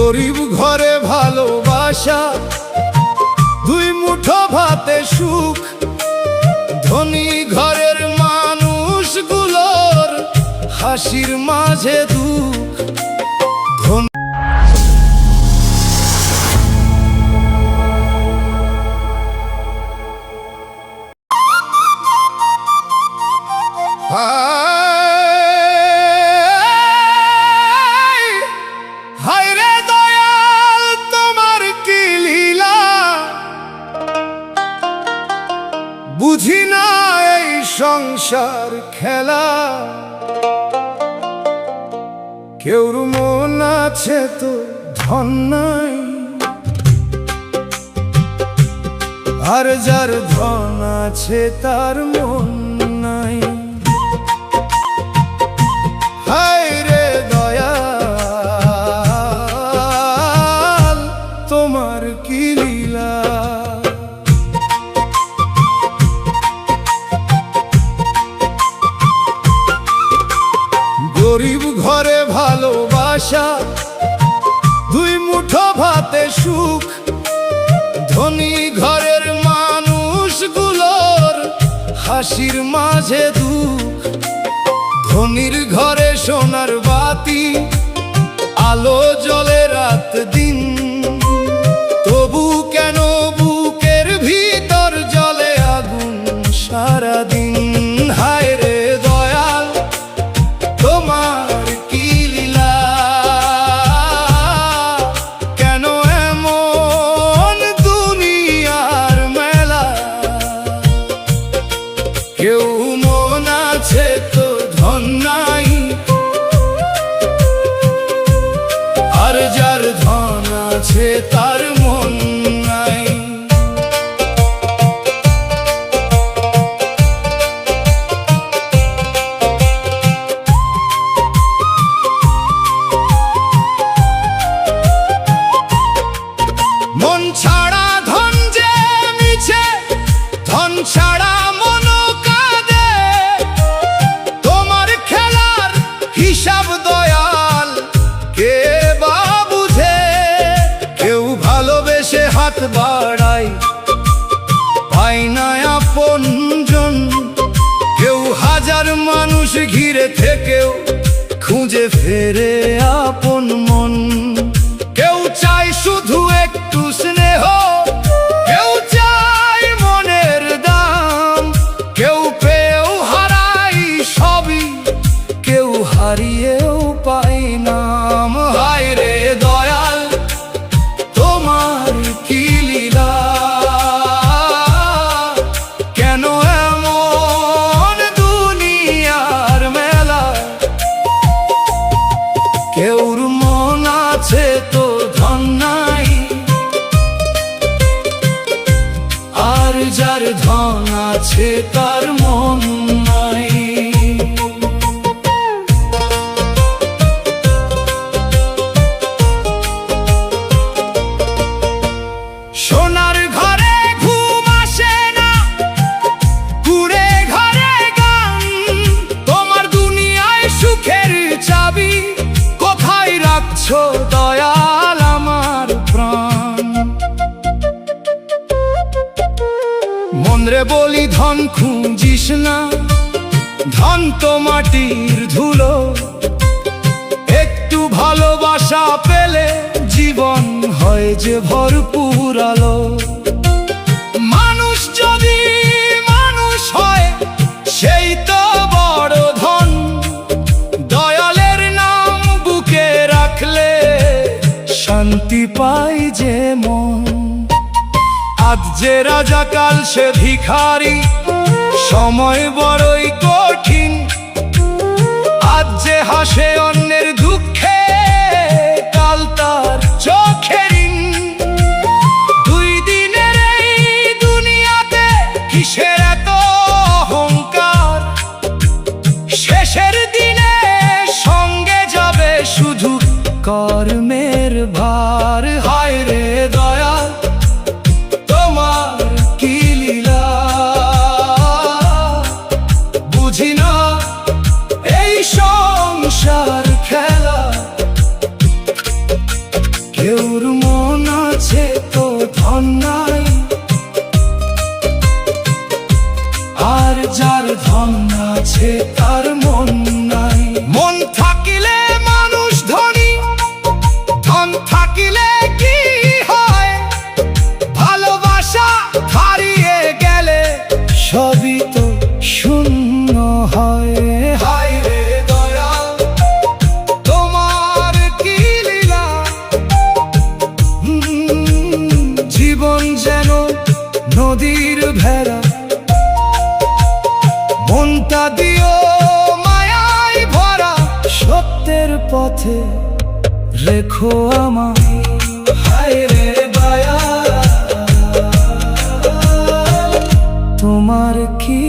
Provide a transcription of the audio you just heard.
গরিব ঘরে ভালোবাসা, দুই মুঠো ভাতে সুখ। ধনী ঘরের মানুষগুলোর হাসির মাঝে দুঃখ। হায় রে দয়াল, তোমার কি লীলা, বুঝি না এই সংসার খেলা। কেউর মন আছে তো ধন নাই, আর যার ধন আছে তার মন নাই। হায় রে দয়াল, তোমার কি লীলা। গরিব ঘরে ভালোবাসা, দুই মুঠো ভাতে সুখ। ধনী ঘরের মানুষগুলোর হাসির মাঝে দুঃখ। ধনীর ঘরে সোনার বাতি, আলো জ্বলে রাত দিন। তবু কেন বুকের ভিতর জ্বলে আগুন সারাদিন। হায় রে দয়াল, তোমার কি লীলা, কেন এমন দুনিয়ার মেলা। কেউ মন আছে তো ধন নাই, আর যার ধন আছে তার মন নাই। মন ছাড়া ধন যে মিছে, ধন ছাড়া মন কাঁদে। তোমার খেলার হিসাব দয়াল কে বা বুঝে। কেউ ভালোবেসে হাত বাড়ায়, পায় না আপনজন। কেউ হাজার মানুষ ঘিরে থেকেও খুঁজে ফেরে আপন মন। কেউ চায় শুধু একটু স্নেহ, কেউ চায় মনের দাম। কেউ পেয়েও হারায় সবই, কেউ হারিয়েও পায় নাম। হায় রে দয়াল, তোমার কি লীলা, কেন এমন দুনিয়ার মেলা। কেউর মন আছে তো ধন নাই, আর যার ধন আছে তার মন নাই। সোনার ঘরে ঘুম আসে না, কুড়ে ঘরে গান। তোমার দুনিয়ায় সুখের চাবি কোথায় রাখছো দয়াল আমার প্রাণ। মনরে বলি ধন খুঁজিস না, ধন তো মাটির ধুলো। একটু ভালোবাসা পেলে জীবন হয় যে ভরপুর আলো। মানুষ যদি মানুষ হয় সেই তো বড় ধন। দয়ালের নাম বুকে রাখলে শান্তি পাই যে মন। আজ যে রাজা কাল সে ভিখারি, সময় বড়ই কঠিন। আজ যে হাসে অন্যের দুঃখে, কাল তার চোখের ঋণ। দুই দিনের এই দুনিয়াতে কিসের এত অহংকার। শেষের দিনে সঙ্গে যাবে শুধু কর্মের ভার। হায় রে দয়াল, তোমার কি লীলা, বুঝি না এই সংসার খেলা। কেউর মন আছে তো ধন নাই, আর যার ধন আছে তার মন নাই। মন থাকিলে মানুষ ধনী, ধন থাকিলে কি হয়? ভালোবাসা হারিয়ে গেলে সবই তো শূন্য হয়। হায় রে দয়া, তোমার কি লীলা, জীবন যেন নদীর ভেড়া। মনটা দিও মায়ায় ভরা, সত্যের পথে রেখো আমায়। হায় রে দয়া, তোমার কি